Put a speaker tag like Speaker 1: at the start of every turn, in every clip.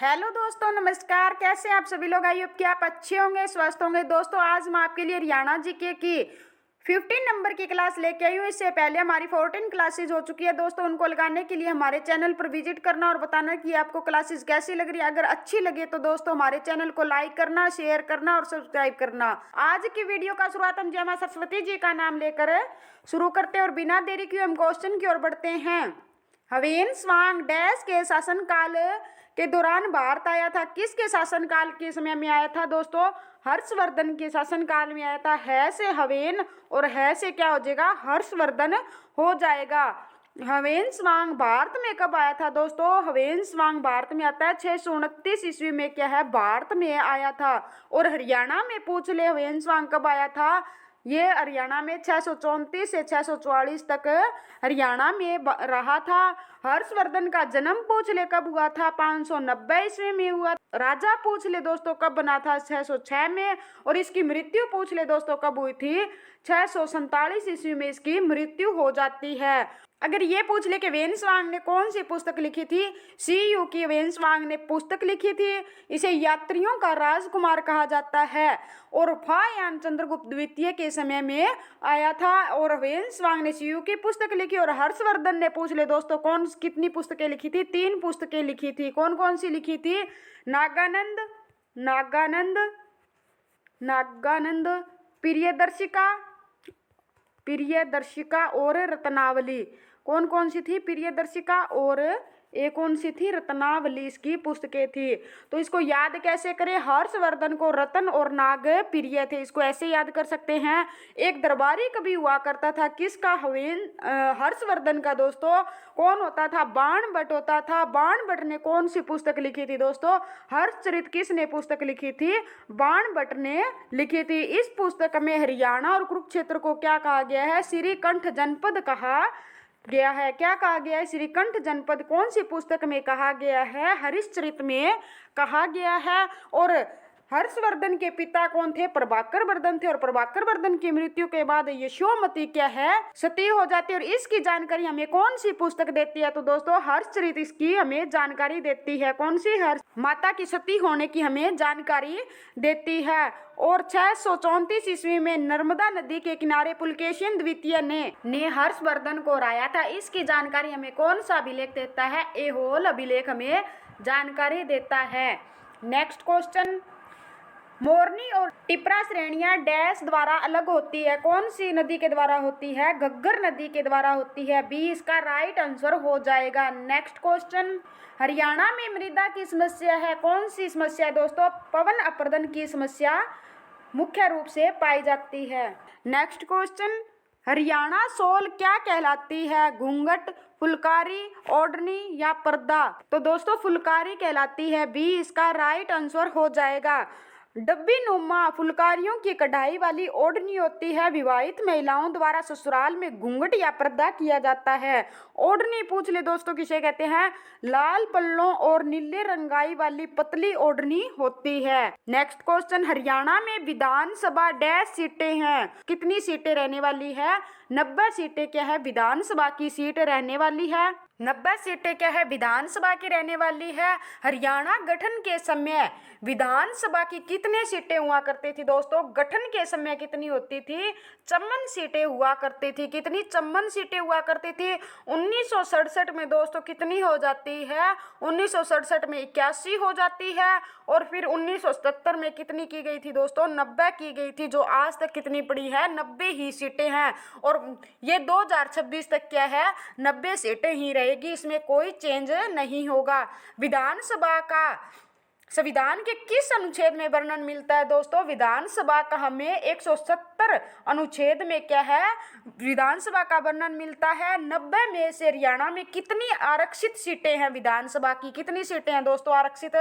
Speaker 1: Hello दोस्तों, नमस्कार। कैसे हैं आप सभी लोग? आई होप कि आप अच्छे होंगे, स्वस्थ होंगे। दोस्तों, आज मैं आपके लिए हरियाणा जीके की 15 नंबर की क्लास लेके आई हूँ। इससे पहले हमारी 14 क्लासेज हो चुकी है दोस्तों। उनको लगाने के लिए हमारे चैनल पर विजिट करना और बताना कि आपको क्लासेस कैसी लग रही है। अगर अच्छी लगे तो दोस्तों हमारे चैनल को लाइक करना, शेयर करना और सब्सक्राइब करना। आज की वीडियो का शुरुआत हम जय मां सरस्वती जी का नाम लेकर शुरू करते हैं और बिना देरी किए हम क्वेश्चन की ओर बढ़ते हैं। ह्वेन-त्सांग डैश के शासनकाल के दौरान भारत आया था? किसके शासनकाल के समय में आया था दोस्तों? हर्षवर्धन के शासनकाल में आया था। है से ह्वेन और है से क्या हो जाएगा? हर्षवर्धन हो जाएगा। ह्वेन-त्सांग भारत में कब आया था दोस्तों? ह्वेन-त्सांग भारत में आता है 629 ईस्वी में क्या है? भारत में आया था। और हरियाणा में पूछ ले ह्वेन-त्सांग कब आया था? ये हरियाणा में 634 से 644 तक हरियाणा में रहा था। हर्षवर्धन का जन्म पूछ ले कब हुआ था? 590 ईस्वी में हुआ। राजा पूछ ले दोस्तों कब बना था? 606 में। और इसकी मृत्यु पूछ ले दोस्तों कब हुई थी? 647 ईस्वी में इसकी मृत्यु हो जाती है। अगर ये पूछ ले कि ह्वेन-त्सांग ने कौन सी पुस्तक लिखी थी? सीयू की ह्वेन-त्सांग ने पुस्तक लिखी थी। इसे यात्रियों का राजकुमार कहा जाता है और फाह्यान चंद्रगुप्त द्वितीय के समय में आया था। और ह्वेन-त्सांग ने सीयू की पुस्तक लिखी। और हर्षवर्धन ने पूछ ले दोस्तों कौन कितनी पुस्तकें लिखी थी? 3 पुस्तकें लिखी थी। कौन कौन सी लिखी थी? नागानंद नागानंद नागानंद प्रियदर्शिका प्रियदर्शिका और रत्नावली। कौन कौन सी थी? प्रियदर्शिका और एक कौन सी थी? रत्नावली इसकी पुस्तकें थी। तो इसको याद कैसे करें? हर्षवर्धन को रतन और नाग प्रिय थे। इसको ऐसे याद कर सकते हैं। एक दरबारी कवि हुआ करता था। किसका? हर्षवर्धन का दोस्तों। कौन होता था? बाणभट्ट होता था। बाणभट्ट ने कौन सी पुस्तक लिखी थी दोस्तों? हर्षचरित किसने पुस्तक लिखी थी? बाणभट्ट ने लिखी थी। इस पुस्तक में हरियाणा और कुरुक्षेत्र को क्या कहा गया है? श्रीकंठ जनपद कहा गया है। क्या कहा गया है? श्रीकंठ जनपद कौन सी पुस्तक में कहा गया है? हरिश्चरित में कहा गया है। और हर्षवर्धन के पिता कौन थे? प्रभाकर वर्धन थे। और प्रभाकर वर्धन की मृत्यु के बाद यशोमती क्या है? सती हो जाती है। और इसकी जानकारी हमें कौन सी पुस्तक देती है? तो दोस्तों हर्षचरित इसकी हमें जानकारी देती है। कौन सी? हर्ष माता की सती होने की हमें जानकारी देती है। और 634 ईस्वी में नर्मदा नदी के किनारे पुलकेशिन द्वितीय ने हर्षवर्धन को हराया था। इसकी जानकारी हमें कौन सा अभिलेख देता है? ऐहोल अभिलेख हमें जानकारी देता है। Next question. मोरनी और टिपरा श्रेणियां डैश द्वारा अलग होती है? कौन सी नदी के द्वारा होती है? घग्गर नदी के द्वारा होती है। बी इसका राइट आंसर हो जाएगा। Next question. हरियाणा में मृदा की समस्या है। कौन सी समस्या है दोस्तों? पवन अपरदन की समस्या मुख्य रूप से पाई जाती है। Next question. हरियाणा शॉल क्या कहलाती है? घूंघट, फुलकारी, ओढ़नी या पर्दा? तो दोस्तों फुलकारी कहलाती है। बी इसका राइट आंसर हो जाएगा। डब्बी नुमा फुलकारियों की कढ़ाई वाली ओढ़नी होती है। विवाहित महिलाओं द्वारा ससुराल में घूंघट या पर्दा किया जाता है। ओढ़नी पूछ ले दोस्तों किसे कहते हैं? लाल पल्लों और नीले रंगाई वाली पतली ओढ़नी होती है। Next question. हरियाणा में विधानसभा डैश सीटें हैं? कितनी सीटें रहने वाली है? 90 सीटें क्या है? विधानसभा की सीट रहने वाली है। 90 सीटें क्या है? विधानसभा की रहने वाली है। हरियाणा गठन के समय विधानसभा की कितने सीटें हुआ करती थी दोस्तों? गठन के समय कितनी होती थी? 54 सीटें हुआ करती थी। कितनी? 54 सीटें हुआ करती थी। 1967 में दोस्तों कितनी हो जाती है? 1967 में 81 हो जाती है। और फिर 1977 में कितनी की गई थी दोस्तों? 90 की गई थी। जो आज तक कितनी पड़ी है? 90 ही सीटें हैं। और ये 2026 तक क्या है? 90 सीटें ही रहेगी। इसमें कोई चेंज नहीं होगा। विधानसभा का संविधान के किस अनुच्छेद में वर्णन मिलता है दोस्तों? विधानसभा का हमें 170 अनुच्छेद में क्या है? विधानसभा का वर्णन मिलता है। 90 में से हरियाणा में कितनी आरक्षित सीटें हैं? विधानसभा की कितनी सीटें हैं दोस्तों आरक्षित?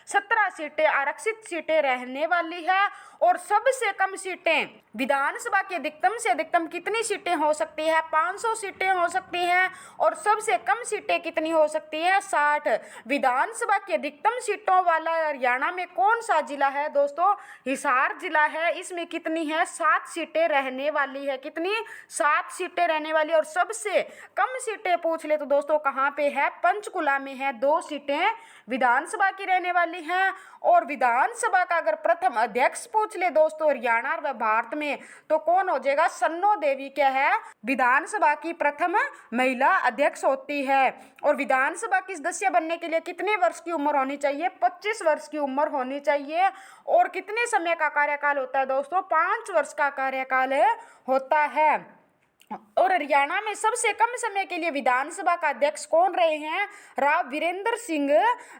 Speaker 1: 17 सीटें आरक्षित सीटें रहने वाली है। और सबसे कम सीटें विधानसभा की अधिकतम से अधिकतम कितनी सीटें हो सकती है? 500 सीटें हो सकती हैं। और सबसे कम सीटें कितनी हो सकती है? 60। विधानसभा की अधिकतम सीटों वाला हरियाणा में कौन सा जिला है दोस्तों? हिसार जिला है। इसमें कितनी है? 7 सीटें रहने वाली है। कितनी? 7 सीटें रहने वाली। और सबसे कम सीटें पूछ ले तो दोस्तों कहाँ पे है? पंचकुला में है। 2 सीटें विधानसभा की रहने वाली है। और विधानसभा का अगर प्रथम अध्यक्ष पूछ ले दोस्तों हरियाणा व भारत में तो कौन हो जाएगा? सन्नो देवी क्या है? विधानसभा की प्रथम महिला अध्यक्ष होती है। और विधानसभा की सदस्य बनने के लिए कितने वर्ष की उम्र होनी चाहिए? 25 वर्ष की उम्र होनी चाहिए। और कितने समय का कार्यकाल होता है दोस्तों? 5 वर्ष का कार्यकाल होता है। और हरियाणा में सबसे कम समय के लिए विधानसभा का अध्यक्ष कौन रहे हैं? राव वीरेंद्र सिंह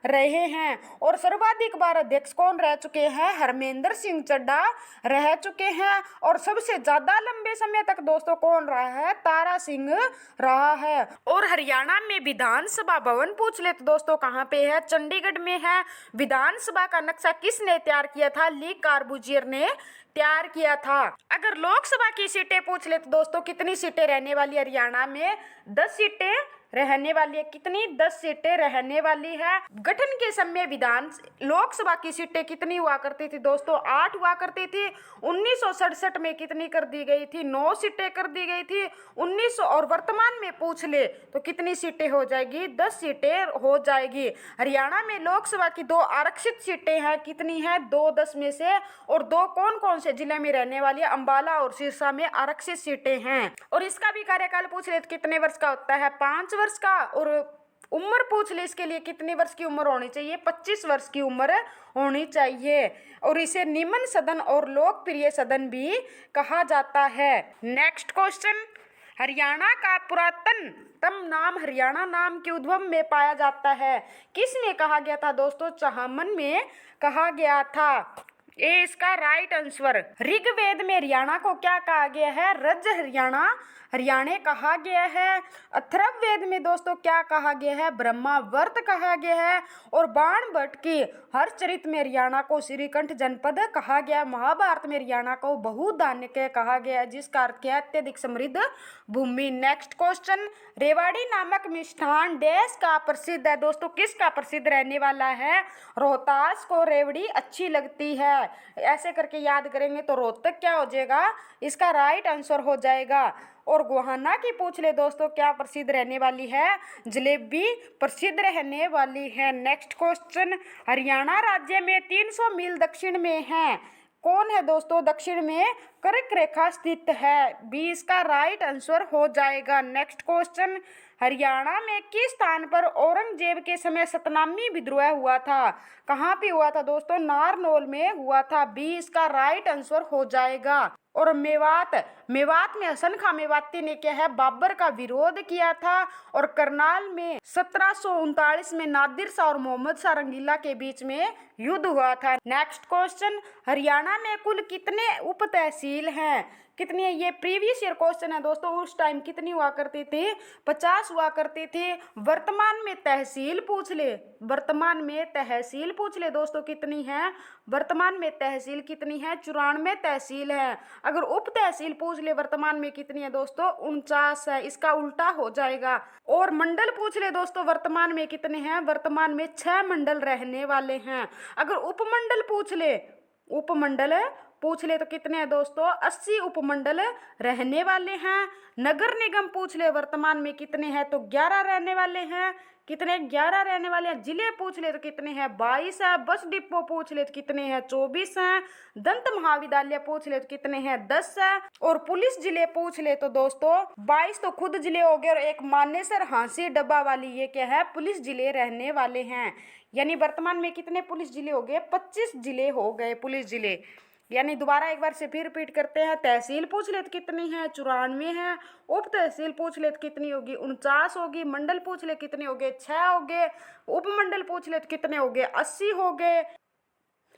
Speaker 1: रहे हैं। और सर्वाधिक बार अध्यक्ष कौन रह चुके हैं? हरमेंद्र सिंह चड्ढा रह चुके हैं। और सबसे ज्यादा लंबे समय तक दोस्तों कौन रहा है? तारा सिंह रहा है। और हरियाणा में विधानसभा भवन पूछ ले तो दोस्तों कहाँ पे है? चंडीगढ़ में है। विधानसभा का नक्शा किसने तैयार किया था? ली कार्बूजियर ने तैयार किया था। अगर लोकसभा की सीटें पूछ ले तो दोस्तों कितनी सीटें रहने वाली हरियाणा में? 10 सीटें रहने वाली है। कितनी? 10 सीटें रहने वाली है। गठन के समय लोकसभा की सीटें कितनी हुआ करती थी दोस्तों? 8 हुआ करती थी। 1967 में कितनी कर दी गई थी? 9 सीटें कर दी गई थी। 1900 और वर्तमान में पूछ ले तो कितनी सीटें हो जाएगी? 10 सीटें हो जाएगी। हरियाणा में लोकसभा की 2 आरक्षित सीटें हैं। कितनी है? 2 10 में से। और 2 कौन कौन से जिले में रहने वाली है? अंबाला और सिरसा में आरक्षित सीटें हैं। और इसका भी कार्यकाल पूछ ले तो कितने वर्ष का होता है? 5 वर्ष का। और उम्र पूछ ले इसके लिए कितनी वर्ष की उम्र होनी चाहिए? 25 वर्ष की उम्र होनी चाहिए। और इसे निम्न सदन और लोकप्रिय सदन भी कहा जाता है। नेक्स्ट क्वेश्चन, हरियाणा का पुरातनतम नाम हरियाणा नाम के उद्भव में पाया जाता है। किसमें कहा गया था दोस्तों? चाहमन में कहा गया था। ए इसका राइट आंसर। ऋग्वेद में हरियाणा को क्या कहा गया है? रज हरियाणे कहा गया है। अथर्ववेद में दोस्तों क्या कहा गया है? ब्रह्मावर्त कहा गया है। और बाणभट्ट की हर्षचरित में हरियाणा को श्रीकंठ जनपद कहा गया। महाभारत में हरियाणा को बहुधान्य कहा गया, जिसका अर्थ है अत्यधिक समृद्ध भूमि। नेक्स्ट क्वेश्चन, रेवाड़ी नामक मिष्ठान देश का प्रसिद्ध है दोस्तों? किसका प्रसिद्ध रहने वाला है? रोहतास को रेवड़ी अच्छी लगती है। ऐसे करके याद करेंगे तो रोहतक क्या हो जाएगा? इसका राइट आंसर हो जाएगा। और गोहाना की पूछ ले दोस्तों क्या प्रसिद्ध रहने वाली है? जलेबी प्रसिद्ध रहने वाली है। नेक्स्ट क्वेश्चन, हरियाणा राज्य में 300 मील दक्षिण में है। कौन है दोस्तों दक्षिण में? कर्क रेखा स्थित है। बी इसका राइट आंसर हो जाएगा। नेक्स्ट क्वेश्चन, हरियाणा में किस स्थान पर औरंगजेब के समय सतनामी विद्रोह हुआ था? कहाँ पे हुआ था दोस्तों? नारनौल में हुआ था। बी इसका राइट आंसर हो जाएगा। और मेवात में हसन खां मेवाती ने क्या है? बाबर का विरोध किया था। और करनाल में 1739 में नादिर शाह और मोहम्मद शाह रंगीला के बीच में युद्ध हुआ था। नेक्स्ट क्वेश्चन, हरियाणा में कुल कितने उप तहसील हैं? कितनी है? ये प्रीवियस ईयर क्वेश्चन है दोस्तों। उस टाइम कितनी हुआ करती थी? 50 हुआ करती थी। वर्तमान में तहसील पूछ ले, वर्तमान में तहसील पूछ ले दोस्तों कितनी है? वर्तमान में तहसील कितनी है? 94 तहसील है। अगर उप तहसील पूछ ले वर्तमान में कितनी है दोस्तों? 49 है। इसका उल्टा हो जाएगा। और मंडल पूछ ले दोस्तों वर्तमान में कितने हैं? वर्तमान में 6 मंडल रहने वाले हैं। अगर उपमंडल पूछ ले तो कितने हैं दोस्तों? 80 उपमंडल रहने वाले हैं। नगर निगम पूछ ले वर्तमान में कितने हैं? तो 11 रहने वाले हैं। कितने? 11 रहने वाले हैं। जिले पूछ ले तो कितने हैं? 22 है। बस डिपो पूछ ले तो कितने हैं? 24 हैं। दंत महाविद्यालय पूछ ले तो कितने हैं? 10 है। और पुलिस जिले पूछ ले तो दोस्तों 22 तो खुद जिले हो गए और एक मानेसर हांसी डब्बा वाली ये क्या है? पुलिस जिले रहने वाले हैं। यानी वर्तमान में कितने पुलिस जिले हो गए? 25 जिले हो गए पुलिस जिले। यानी दोबारा एक बार से फिर रिपीट करते हैं। तहसील पूछ ले तो कितनी है? 94 है। उप तहसील पूछ ले तो कितनी होगी? 49 होगी। मंडल पूछ ले कितने हो गए? 6 हो गए। उपमंडल पूछ ले तो कितने हो गए? 80 हो गए।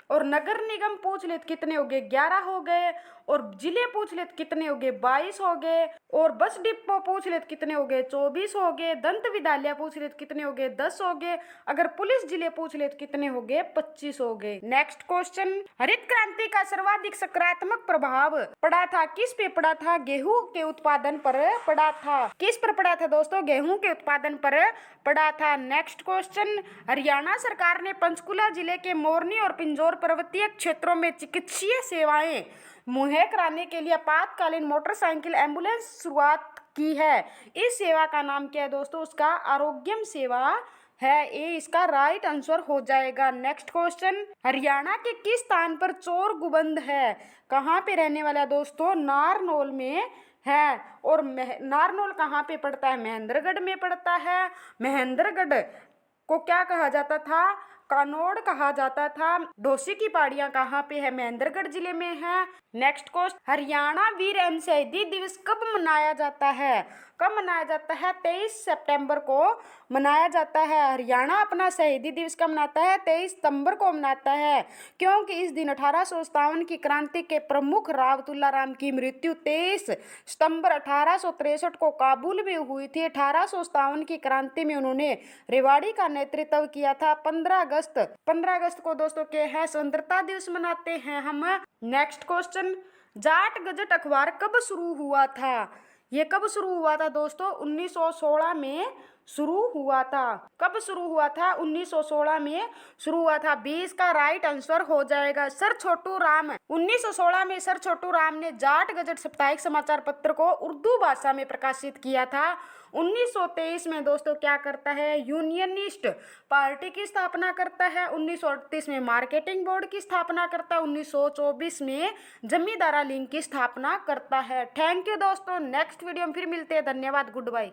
Speaker 1: और नगर निगम पूछ ले तो कितने हो गए? 11 हो गए। और जिले पूछ ले तो कितने हो गए? 22 हो गए। और बस डिपो पूछ ले तो कितने हो गए? 24 हो गए। दंत विद्यालय पूछ ले तो कितने हो गए? 10 हो गए। अगर पुलिस जिले पूछ ले तो कितने हो गए? 25 हो गए। नेक्स्ट क्वेश्चन, हरित क्रांति का सर्वाधिक सकारात्मक प्रभाव पड़ा था? किस पे पड़ा था? गेहूं के उत्पादन पर पड़ा था। किस पर पड़ा था दोस्तों? गेहूं के उत्पादन पर पड़ा था। नेक्स्ट क्वेश्चन, हरियाणा सरकार ने पंचकुला जिले के मोरनी और पिंजौर पर्वतीय क्षेत्रों में चिकित्सीय सेवाएं मुहैया कराने के लिए आपातकालीन मोटरसाइकिल एम्बुलेंस शुरुआत की है। इस सेवा का नाम क्या है दोस्तों? उसका आरोग्यम सेवा है, ए इसका राइट आंसर हो जाएगा। नेक्स्ट क्वेश्चन, हरियाणा के किस स्थान पर चोर गुबंद है? कहाँ पे रहने वाला है दोस्तों? नारनौल में है। और नारनौल कहाँ पे पड़ता है? महेंद्रगढ़ में पड़ता है। महेंद्रगढ़ को क्या कहा जाता था? कानौड़ कहा जाता था। ढोसी की पहाड़ियां कहाँ पे है? महेंद्रगढ़ जिले में है। नेक्स्ट क्वेश्चन, हरियाणा वीर एवं शहीदी दिवस कब मनाया जाता है? कब मनाया जाता है? 23 सितंबर को मनाया जाता है। हरियाणा अपना शहीदी दिवस कब मनाता है? 23 सितंबर को मनाता है, क्योंकि इस दिन 1857 की क्रांति के प्रमुख राव तुलाराम की मृत्यु 23 सितंबर 1863 को काबुल में हुई थी। 1857 की क्रांति में उन्होंने रेवाड़ी का नेतृत्व किया था। 15 अगस्त को दोस्तों क्या है? स्वतंत्रता दिवस मनाते हैं हम। नेक्स्ट क्वेश्चन, जाट गजट अखबार कब शुरू हुआ था? ये कब शुरू हुआ था दोस्तों? 1916 में शुरू हुआ था। कब शुरू हुआ था? 1916 में शुरू हुआ था। 20 का राइट आंसर हो जाएगा। सर छोटू राम 1916 में सर छोटू राम ने जाट गजट साप्ताहिक समाचार पत्र को उर्दू भाषा में प्रकाशित किया था। 1923 में दोस्तों क्या करता है? यूनियनिस्ट पार्टी की स्थापना करता है। 1938 में मार्केटिंग बोर्ड की स्थापना करता है। 1924 में जमींदारा लीग की स्थापना करता है। थैंक यू दोस्तों, नेक्स्ट वीडियो में फिर मिलते हैं। धन्यवाद, गुड बाय।